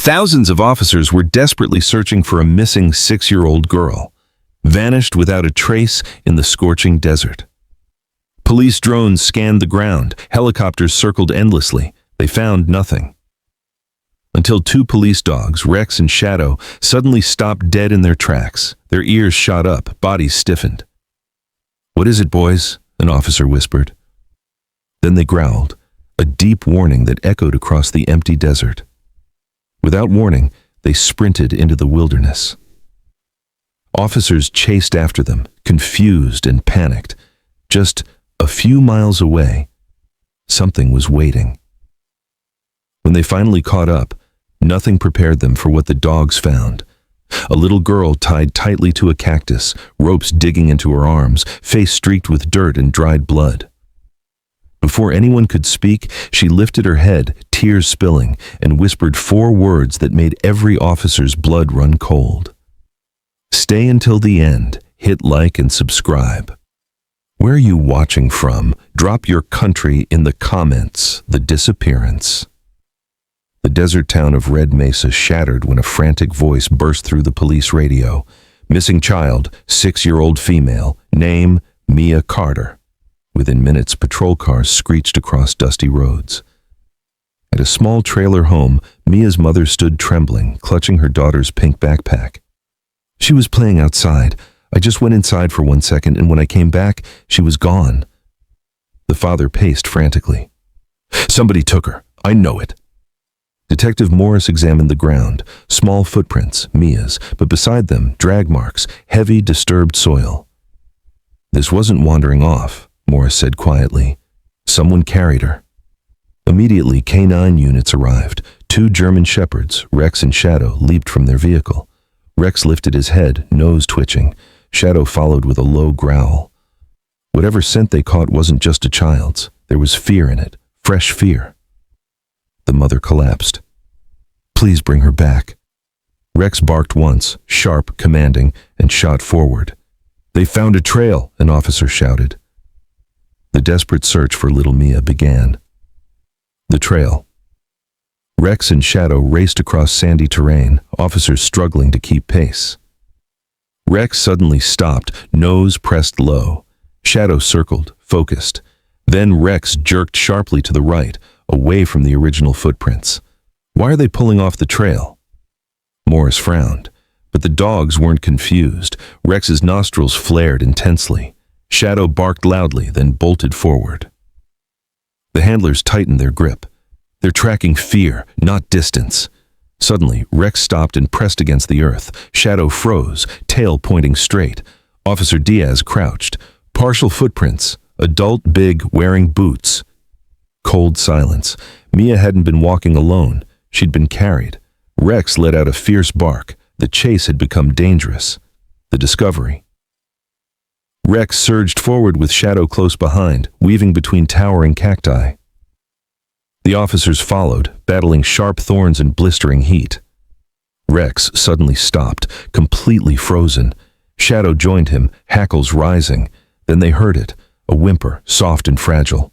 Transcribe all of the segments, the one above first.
Thousands of officers were desperately searching for a missing 6-year-old girl, vanished without a trace in the scorching desert. Police drones scanned the ground, helicopters circled endlessly. They found nothing. Until 2 police dogs, Rex and Shadow, suddenly stopped dead in their tracks. Their ears shot up, bodies stiffened. "What is it, boys?" an officer whispered. Then they growled, a deep warning that echoed across the empty desert. Without warning, they sprinted into the wilderness. Officers chased after them, confused and panicked. Just a few miles away, something was waiting. When they finally caught up, nothing prepared them for what the dogs found. A little girl tied tightly to a cactus, ropes digging into her arms, face streaked with dirt and dried blood. Before anyone could speak, she lifted her head, tears spilling, and whispered 4 words that made every officer's blood run cold. Stay until the end, hit like and subscribe. Where are you watching from? Drop your country in the comments. The disappearance. The desert town of Red Mesa shattered when a frantic voice burst through the police radio. Missing child, 6-year-old female, name Mia Carter. Within minutes, patrol cars screeched across dusty roads. At a small trailer home, Mia's mother stood trembling, clutching her daughter's pink backpack. "She was playing outside. I just went inside for 1 second, and when I came back, she was gone." The father paced frantically. "Somebody took her. I know it." Detective Morris examined the ground. Small footprints, Mia's, but beside them, drag marks, heavy, disturbed soil. "This wasn't wandering off," Morris said quietly. "Someone carried her." Immediately, K9 units arrived. 2 German shepherds, Rex and Shadow, leaped from their vehicle. Rex lifted his head, nose twitching. Shadow followed with a low growl. Whatever scent they caught wasn't just a child's. There was fear in it, fresh fear. The mother collapsed. "Please bring her back." Rex barked once, sharp, commanding, and shot forward. "They found a trail," an officer shouted. The desperate search for little Mia began. The trail. Rex and Shadow raced across sandy terrain, officers struggling to keep pace. Rex suddenly stopped, nose pressed low. Shadow circled, focused. Then Rex jerked sharply to the right, away from the original footprints. "Why are they pulling off the trail?" Morris frowned, but the dogs weren't confused. Rex's nostrils flared intensely. Shadow barked loudly, then bolted forward. The handlers tightened their grip. They're tracking fear, not distance. Suddenly, Rex stopped and pressed against the earth. Shadow froze, tail pointing straight. Officer Diaz crouched. Partial footprints, adult big, wearing boots. Cold silence. Mia hadn't been walking alone. She'd been carried. Rex let out a fierce bark. The chase had become dangerous. The discovery. Rex surged forward with Shadow close behind, weaving between towering cacti. The officers followed, battling sharp thorns and blistering heat. Rex suddenly stopped, completely frozen. Shadow joined him, hackles rising. Then they heard it, a whimper, soft and fragile.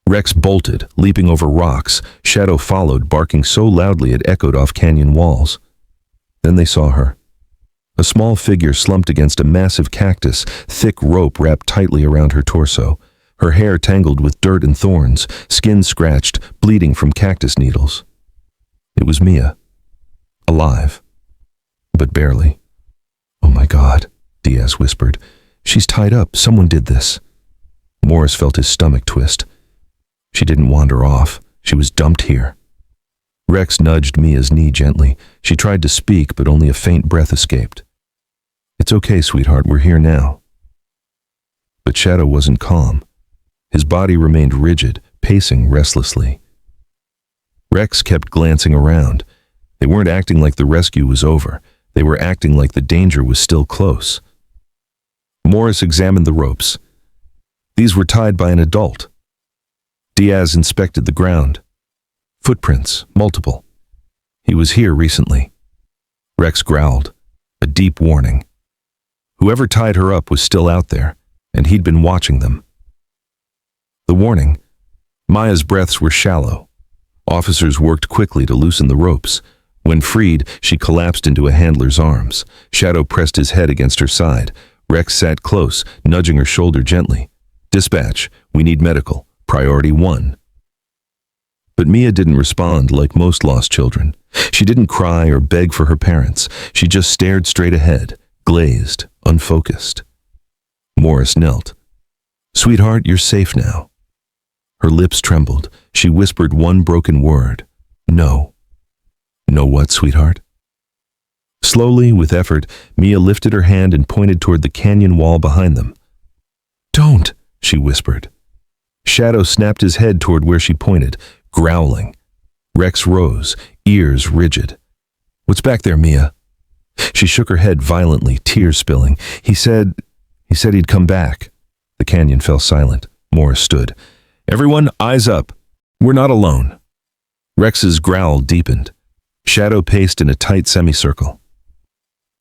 Rex bolted, leaping over rocks. Shadow followed, barking so loudly it echoed off canyon walls. Then they saw her. A small figure slumped against a massive cactus, thick rope wrapped tightly around her torso. Her hair tangled with dirt and thorns, skin scratched, bleeding from cactus needles. It was Mia. Alive. But barely. "Oh my God," Diaz whispered. "She's tied up. Someone did this." Morris felt his stomach twist. She didn't wander off. She was dumped here. Rex nudged Mia's knee gently. She tried to speak, but only a faint breath escaped. "It's okay, sweetheart. We're here now." But Shadow wasn't calm. His body remained rigid, pacing restlessly. Rex kept glancing around. They weren't acting like the rescue was over. They were acting like the danger was still close. Morris examined the ropes. These were tied by an adult. Diaz inspected the ground. Footprints, multiple. He was here recently. Rex growled, a deep warning. Whoever tied her up was still out there, and he'd been watching them. The warning. Maya's breaths were shallow. Officers worked quickly to loosen the ropes. When freed, she collapsed into a handler's arms. Shadow pressed his head against her side. Rex sat close, nudging her shoulder gently. "Dispatch, we need medical. Priority 1. But Mia didn't respond like most lost children. She didn't cry or beg for her parents. She just stared straight ahead, glazed, unfocused. Morris knelt. "Sweetheart, you're safe now." Her lips trembled. She whispered one broken word. "No." "No what, sweetheart?" Slowly, with effort, Mia lifted her hand and pointed toward the canyon wall behind them. "Don't," she whispered. Shadow snapped his head toward where she pointed, growling. Rex rose, ears rigid. "What's back there, Mia?" She shook her head violently, tears spilling. He said he'd come back." The canyon fell silent. Morris stood. "Everyone, eyes up. We're not alone." Rex's growl deepened. Shadow paced in a tight semicircle.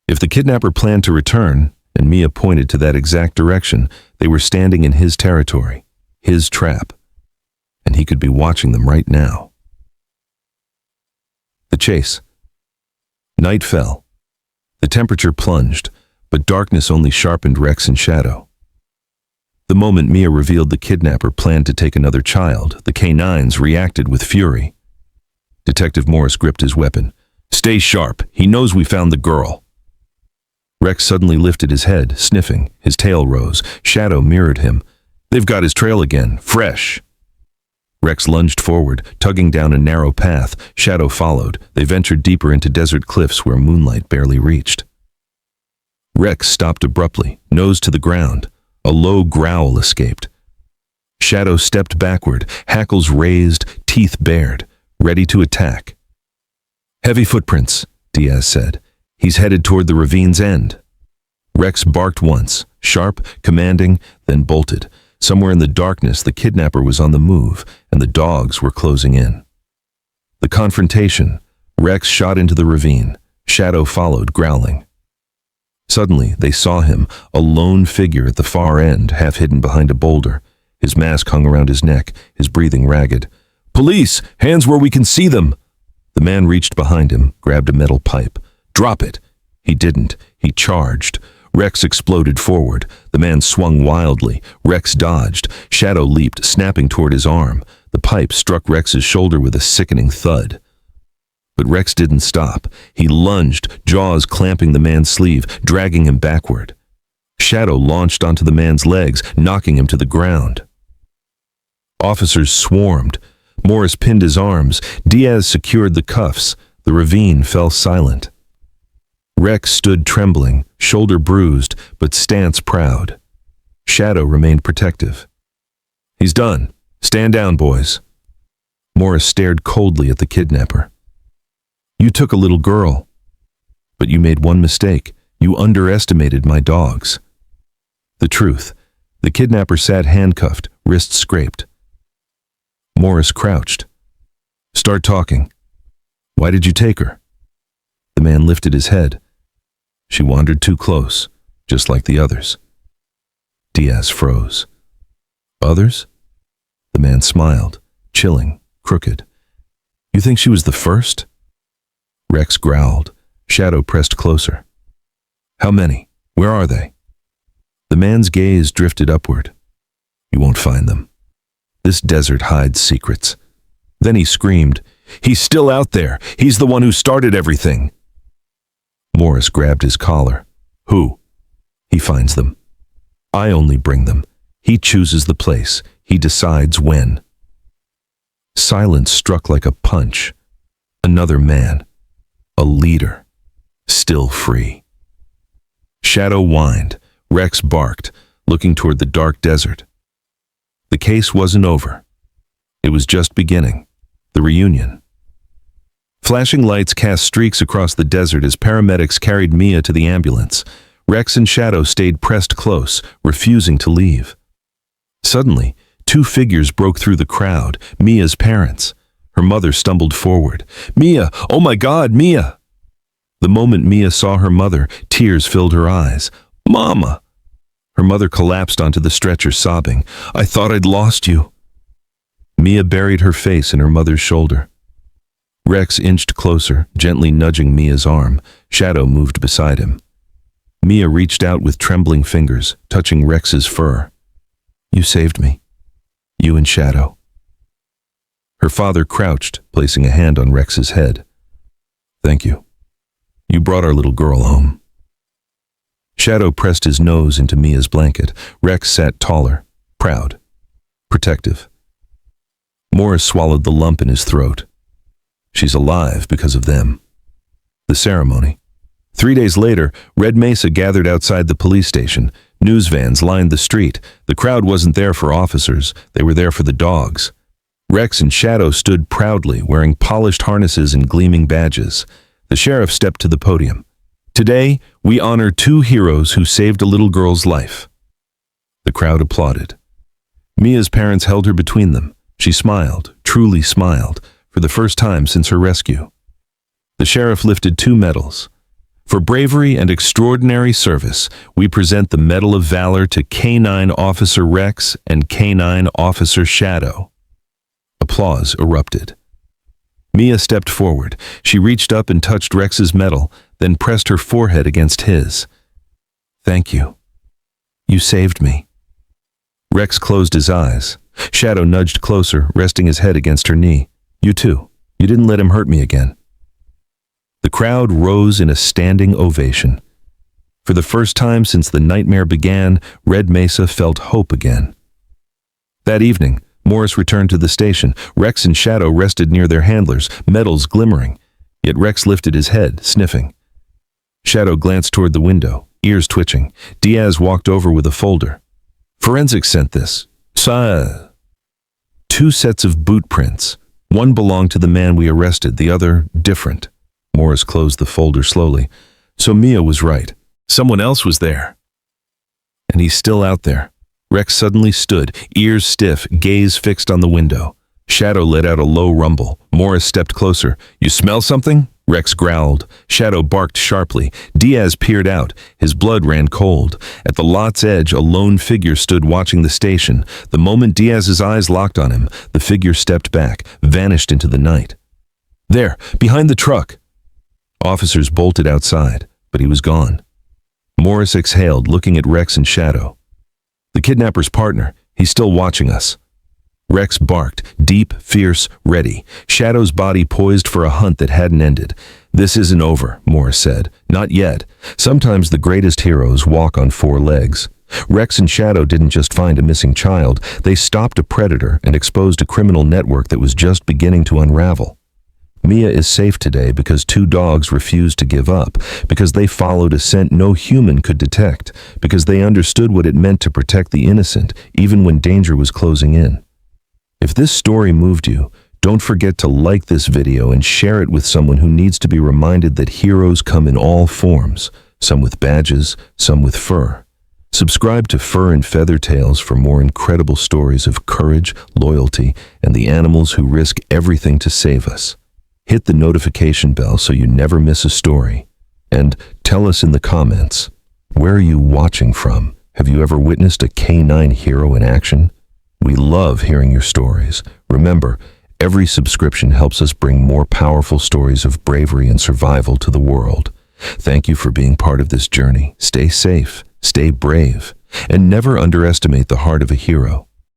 If the kidnapper planned to return, and Mia pointed to that exact direction, they were standing in his territory, his trap, and he could be watching them right now. The chase. Night fell. The temperature plunged, but darkness only sharpened Rex and Shadow. The moment Mia revealed the kidnapper planned to take another child, the K9s reacted with fury. Detective Morris gripped his weapon. "Stay sharp. He knows we found the girl." Rex suddenly lifted his head, sniffing. His tail rose. Shadow mirrored him. "They've got his trail again. Fresh." Rex lunged forward, tugging down a narrow path. Shadow followed. They ventured deeper into desert cliffs where moonlight barely reached. Rex stopped abruptly, nose to the ground. A low growl escaped. Shadow stepped backward, hackles raised, teeth bared, ready to attack. "Heavy footprints," Diaz said. "He's headed toward the ravine's end." Rex barked once, sharp, commanding, then bolted. Somewhere in the darkness, the kidnapper was on the move, and the dogs were closing in. The confrontation. Rex shot into the ravine. Shadow followed, growling. Suddenly, they saw him, a lone figure at the far end, half hidden behind a boulder. His mask hung around his neck, his breathing ragged. "Police! Hands where we can see them!" The man reached behind him, grabbed a metal pipe. "Drop it!" He didn't. He charged. Rex exploded forward. The man swung wildly. Rex dodged. Shadow leaped, snapping toward his arm. The pipe struck Rex's shoulder with a sickening thud. But Rex didn't stop. He lunged, jaws clamping the man's sleeve, dragging him backward. Shadow launched onto the man's legs, knocking him to the ground. Officers swarmed. Morris pinned his arms. Diaz secured the cuffs. The ravine fell silent. Rex stood trembling, shoulder bruised, but stance proud. Shadow remained protective. "He's done. Stand down, boys." Morris stared coldly at the kidnapper. "You took a little girl. But you made one mistake. You underestimated my dogs." The truth. The kidnapper sat handcuffed, wrists scraped. Morris crouched. "Start talking. Why did you take her?" The man lifted his head. "She wandered too close, just like the others." Diaz froze. "Others?" The man smiled, chilling, crooked. "You think she was the first?" Rex growled. Shadow pressed closer. "How many? Where are they?" The man's gaze drifted upward. "You won't find them. This desert hides secrets." Then he screamed, "He's still out there! He's the one who started everything!" Morris grabbed his collar. "Who?" "He finds them. I only bring them. He chooses the place. He decides when." Silence struck like a punch. Another man. A leader. Still free. Shadow whined. Rex barked, looking toward the dark desert. The case wasn't over. It was just beginning. The reunion. Flashing lights cast streaks across the desert as paramedics carried Mia to the ambulance. Rex and Shadow stayed pressed close, refusing to leave. Suddenly, two figures broke through the crowd, Mia's parents. Her mother stumbled forward. "Mia! Oh my God, Mia!" The moment Mia saw her mother, tears filled her eyes. "Mama!" Her mother collapsed onto the stretcher, sobbing. "I thought I'd lost you." Mia buried her face in her mother's shoulder. Rex inched closer, gently nudging Mia's arm. Shadow moved beside him. Mia reached out with trembling fingers, touching Rex's fur. "You saved me. You and Shadow." Her father crouched, placing a hand on Rex's head. "Thank you. You brought our little girl home." Shadow pressed his nose into Mia's blanket. Rex sat taller, proud, protective. Morris swallowed the lump in his throat. She's alive because of them. The ceremony. 3 days later, Red Mesa gathered outside the police station. News vans lined the street. The crowd wasn't there for officers. They were there for the dogs. Rex and Shadow stood proudly, wearing polished harnesses and gleaming badges. The sheriff stepped to the podium. "Today, we honor 2 heroes who saved a little girl's life." The crowd applauded. Mia's parents held her between them. She smiled, truly smiled, for the first time since her rescue. The sheriff lifted 2 medals. "For bravery and extraordinary service, we present the Medal of Valor to K9 Officer Rex and K9 Officer Shadow." Applause erupted. Mia stepped forward. She reached up and touched Rex's medal, then pressed her forehead against his. "Thank you. You saved me." Rex closed his eyes. Shadow nudged closer, resting his head against her knee. "You too. You didn't let him hurt me again." The crowd rose in a standing ovation. For the first time since the nightmare began, Red Mesa felt hope again. That evening, Morris returned to the station. Rex and Shadow rested near their handlers, medals glimmering. Yet Rex lifted his head, sniffing. Shadow glanced toward the window, ears twitching. Diaz walked over with a folder. "Forensics sent this. Sire." 2 sets of boot prints. One belonged to the man we arrested, the other different. Morris closed the folder slowly. So Mia was right. Someone else was there. And he's still out there. Rex suddenly stood, ears stiff, gaze fixed on the window. Shadow let out a low rumble. Morris stepped closer. "You smell something?" Rex growled. Shadow barked sharply. Diaz peered out. His blood ran cold. At the lot's edge, a lone figure stood watching the station. The moment Diaz's eyes locked on him, the figure stepped back, vanished into the night. "There, behind the truck." Officers bolted outside, but he was gone. Morris exhaled, looking at Rex and Shadow. "The kidnapper's partner. He's still watching us." Rex barked, deep, fierce, ready. Shadow's body poised for a hunt that hadn't ended. "This isn't over," Morris said. "Not yet. Sometimes the greatest heroes walk on 4 legs." Rex and Shadow didn't just find a missing child. They stopped a predator and exposed a criminal network that was just beginning to unravel. Mia is safe today because 2 dogs refused to give up, because they followed a scent no human could detect, because they understood what it meant to protect the innocent, even when danger was closing in. If this story moved you, don't forget to like this video and share it with someone who needs to be reminded that heroes come in all forms, some with badges, some with fur. Subscribe to Fur and Feather Tales for more incredible stories of courage, loyalty, and the animals who risk everything to save us. Hit the notification bell so you never miss a story. And tell us in the comments, where are you watching from? Have you ever witnessed a K9 hero in action? We love hearing your stories. Remember, every subscription helps us bring more powerful stories of bravery and survival to the world. Thank you for being part of this journey. Stay safe, stay brave, and never underestimate the heart of a hero.